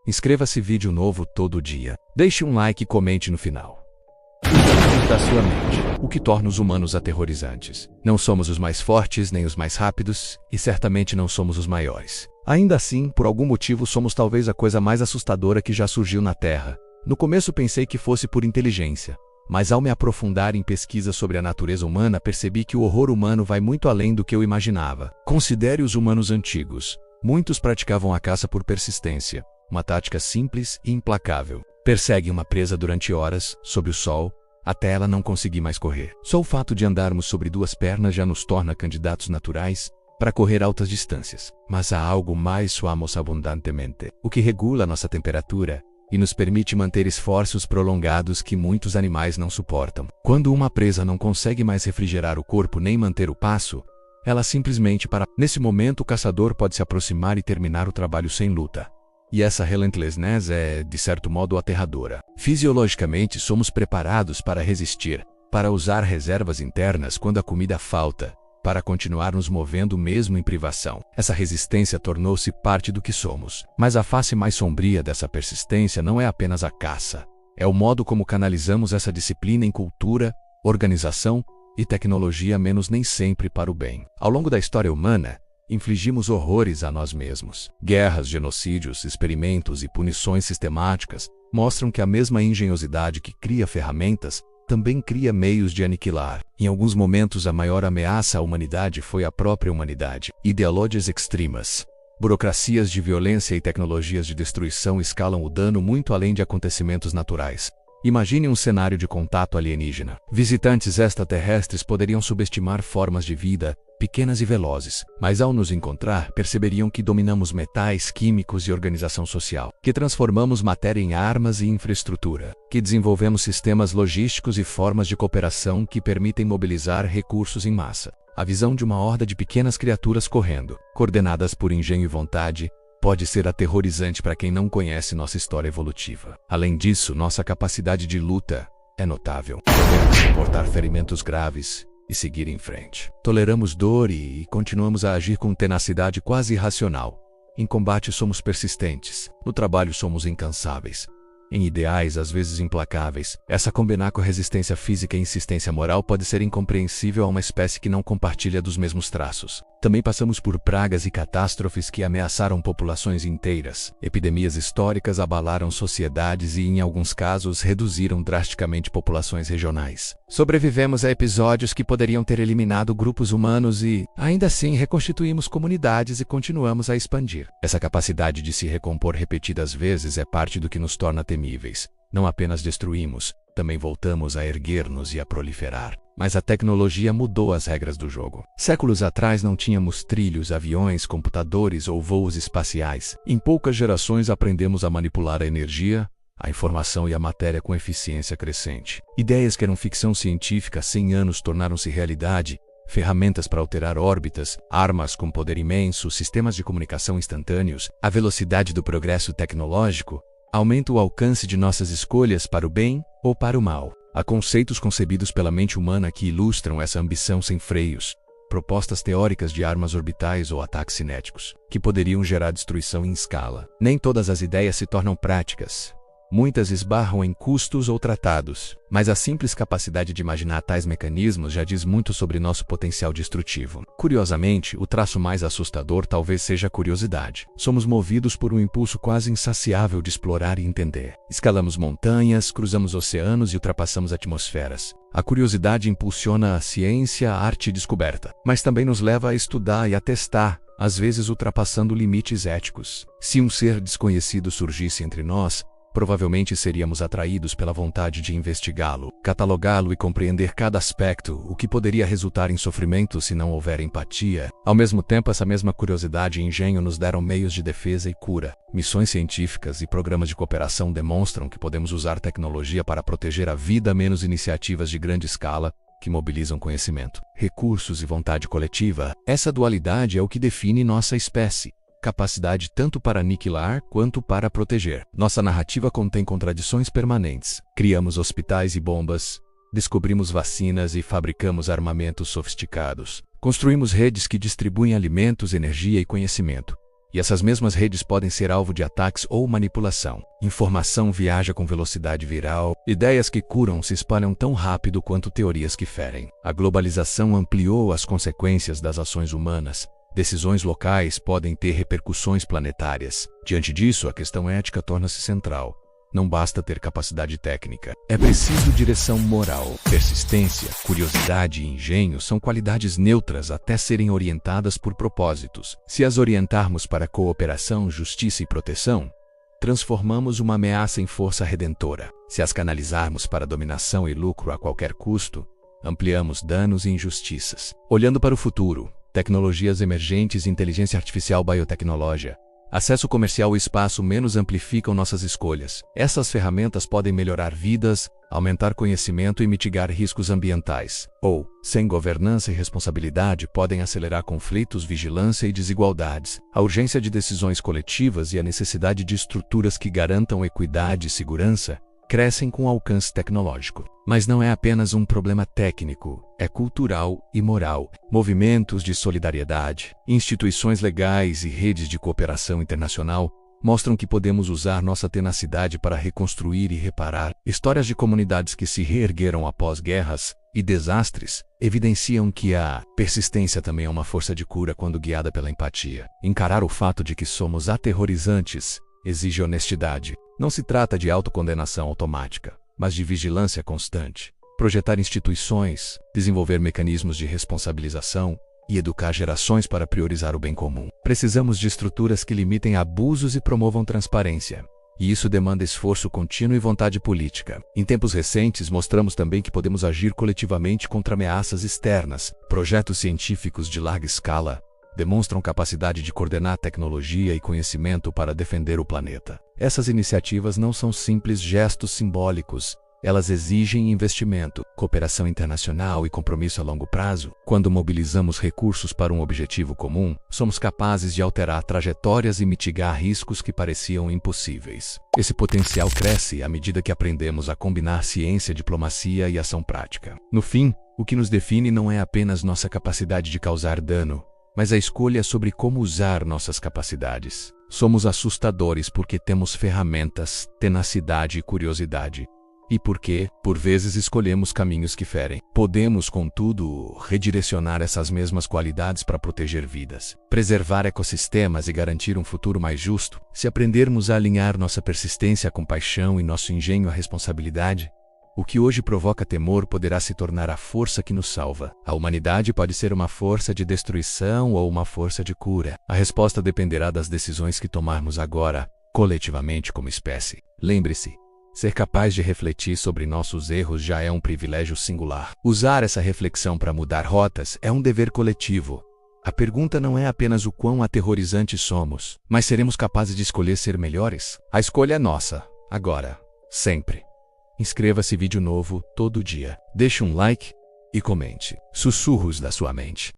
Inscreva-se, vídeo novo todo dia. Deixe um like e comente no final. Os da sua mente. O que torna os humanos aterrorizantes. Não somos os mais fortes nem os mais rápidos, e certamente não somos os maiores. Ainda assim, por algum motivo somos talvez a coisa mais assustadora que já surgiu na Terra. No começo pensei que fosse por inteligência, mas ao me aprofundar em pesquisas sobre a natureza humana, percebi que o horror humano vai muito além do que eu imaginava. Considere os humanos antigos. Muitos praticavam a caça por persistência, uma tática simples e implacável. Perseguem uma presa durante horas, sob o sol, até ela não conseguir mais correr. Só o fato de andarmos sobre duas pernas já nos torna candidatos naturais para correr altas distâncias. Mas há algo mais, suamos abundantemente, o que regula nossa temperatura e nos permite manter esforços prolongados que muitos animais não suportam. Quando uma presa não consegue mais refrigerar o corpo nem manter o passo, ela simplesmente para. Nesse momento, o caçador pode se aproximar e terminar o trabalho sem luta. E essa relentlessness é, de certo modo, aterradora. Fisiologicamente, somos preparados para resistir, para usar reservas internas quando a comida falta, para continuar nos movendo mesmo em privação. Essa resistência tornou-se parte do que somos. Mas a face mais sombria dessa persistência não é apenas a caça. É o modo como canalizamos essa disciplina em cultura, organização e tecnologia, menos nem sempre para o bem. Ao longo da história humana, infligimos horrores a nós mesmos. Guerras, genocídios, experimentos e punições sistemáticas mostram que a mesma engenhosidade que cria ferramentas também cria meios de aniquilar. Em alguns momentos, a maior ameaça à humanidade foi a própria humanidade. Ideologias extremas, burocracias de violência e tecnologias de destruição escalam o dano muito além de acontecimentos naturais. Imagine um cenário de contato alienígena. Visitantes extraterrestres poderiam subestimar formas de vida pequenas e velozes, mas ao nos encontrar, perceberiam que dominamos metais, químicos e organização social, que transformamos matéria em armas e infraestrutura, que desenvolvemos sistemas logísticos e formas de cooperação que permitem mobilizar recursos em massa. A visão de uma horda de pequenas criaturas correndo, coordenadas por engenho e vontade, pode ser aterrorizante para quem não conhece nossa história evolutiva. Além disso, nossa capacidade de luta é notável. Podemos suportar ferimentos graves e seguir em frente. Toleramos dor e continuamos a agir com tenacidade quase irracional. Em combate somos persistentes, no trabalho somos incansáveis. Em ideais, às vezes implacáveis. Essa combinar com resistência física e insistência moral pode ser incompreensível a uma espécie que não compartilha dos mesmos traços. Também passamos por pragas e catástrofes que ameaçaram populações inteiras. Epidemias históricas abalaram sociedades e, em alguns casos, reduziram drasticamente populações regionais. Sobrevivemos a episódios que poderiam ter eliminado grupos humanos e, ainda assim, reconstituímos comunidades e continuamos a expandir. Essa capacidade de se recompor repetidas vezes é parte do que nos torna temíveis. Não apenas destruímos, também voltamos a erguer-nos e a proliferar. Mas a tecnologia mudou as regras do jogo. Séculos atrás não tínhamos trilhos, aviões, computadores ou voos espaciais. Em poucas gerações aprendemos a manipular a energia, a informação e a matéria com eficiência crescente. Ideias que eram ficção científica há 100 anos tornaram-se realidade. Ferramentas para alterar órbitas, armas com poder imenso, sistemas de comunicação instantâneos. A velocidade do progresso tecnológico aumenta o alcance de nossas escolhas para o bem ou para o mal. Há conceitos concebidos pela mente humana que ilustram essa ambição sem freios. Propostas teóricas de armas orbitais ou ataques cinéticos, que poderiam gerar destruição em escala. Nem todas as ideias se tornam práticas. Muitas esbarram em custos ou tratados, mas a simples capacidade de imaginar tais mecanismos já diz muito sobre nosso potencial destrutivo. Curiosamente, o traço mais assustador talvez seja a curiosidade. Somos movidos por um impulso quase insaciável de explorar e entender. Escalamos montanhas, cruzamos oceanos e ultrapassamos atmosferas. A curiosidade impulsiona a ciência, a arte e descoberta, mas também nos leva a estudar e a testar, às vezes ultrapassando limites éticos. Se um ser desconhecido surgisse entre nós, provavelmente seríamos atraídos pela vontade de investigá-lo, catalogá-lo e compreender cada aspecto, o que poderia resultar em sofrimento se não houver empatia. Ao mesmo tempo, essa mesma curiosidade e engenho nos deram meios de defesa e cura. Missões científicas e programas de cooperação demonstram que podemos usar tecnologia para proteger a vida, menos iniciativas de grande escala que mobilizam conhecimento, recursos e vontade coletiva. Essa dualidade é o que define nossa espécie. Capacidade tanto para aniquilar quanto para proteger. Nossa narrativa contém contradições permanentes. Criamos hospitais e bombas, descobrimos vacinas e fabricamos armamentos sofisticados. Construímos redes que distribuem alimentos, energia e conhecimento. E essas mesmas redes podem ser alvo de ataques ou manipulação. Informação viaja com velocidade viral. Ideias que curam se espalham tão rápido quanto teorias que ferem. A globalização ampliou as consequências das ações humanas. Decisões locais podem ter repercussões planetárias. Diante disso, a questão ética torna-se central. Não basta ter capacidade técnica. É preciso direção moral. Persistência, curiosidade e engenho são qualidades neutras até serem orientadas por propósitos. Se as orientarmos para cooperação, justiça e proteção, transformamos uma ameaça em força redentora. Se as canalizarmos para dominação e lucro a qualquer custo, ampliamos danos e injustiças. Olhando para o futuro, tecnologias emergentes, inteligência artificial, biotecnologia, acesso comercial e espaço menos amplificam nossas escolhas. Essas ferramentas podem melhorar vidas, aumentar conhecimento e mitigar riscos ambientais. Ou, sem governança e responsabilidade, podem acelerar conflitos, vigilância e desigualdades. A urgência de decisões coletivas e a necessidade de estruturas que garantam equidade e segurança crescem com o alcance tecnológico. Mas não é apenas um problema técnico, é cultural e moral. Movimentos de solidariedade, instituições legais e redes de cooperação internacional mostram que podemos usar nossa tenacidade para reconstruir e reparar. Histórias de comunidades que se reergueram após guerras e desastres evidenciam que a persistência também é uma força de cura quando guiada pela empatia. Encarar o fato de que somos aterrorizantes exige honestidade. Não se trata de autocondenação automática, mas de vigilância constante. Projetar instituições, desenvolver mecanismos de responsabilização e educar gerações para priorizar o bem comum. Precisamos de estruturas que limitem abusos e promovam transparência. E isso demanda esforço contínuo e vontade política. Em tempos recentes, mostramos também que podemos agir coletivamente contra ameaças externas. Projetos científicos de larga escala demonstram capacidade de coordenar tecnologia e conhecimento para defender o planeta. Essas iniciativas não são simples gestos simbólicos. Elas exigem investimento, cooperação internacional e compromisso a longo prazo. Quando mobilizamos recursos para um objetivo comum, somos capazes de alterar trajetórias e mitigar riscos que pareciam impossíveis. Esse potencial cresce à medida que aprendemos a combinar ciência, diplomacia e ação prática. No fim, o que nos define não é apenas nossa capacidade de causar dano, mas a escolha sobre como usar nossas capacidades. Somos assustadores porque temos ferramentas, tenacidade e curiosidade. E porque, por vezes, escolhemos caminhos que ferem. Podemos, contudo, redirecionar essas mesmas qualidades para proteger vidas, preservar ecossistemas e garantir um futuro mais justo. Se aprendermos a alinhar nossa persistência à compaixão e nosso engenho à responsabilidade, o que hoje provoca temor poderá se tornar a força que nos salva. A humanidade pode ser uma força de destruição ou uma força de cura. A resposta dependerá das decisões que tomarmos agora, coletivamente como espécie. Lembre-se, ser capaz de refletir sobre nossos erros já é um privilégio singular. Usar essa reflexão para mudar rotas é um dever coletivo. A pergunta não é apenas o quão aterrorizantes somos, mas seremos capazes de escolher ser melhores? A escolha é nossa, agora, sempre. Inscreva-se, vídeo novo todo dia. Deixe um like e comente. Sussurros da sua mente.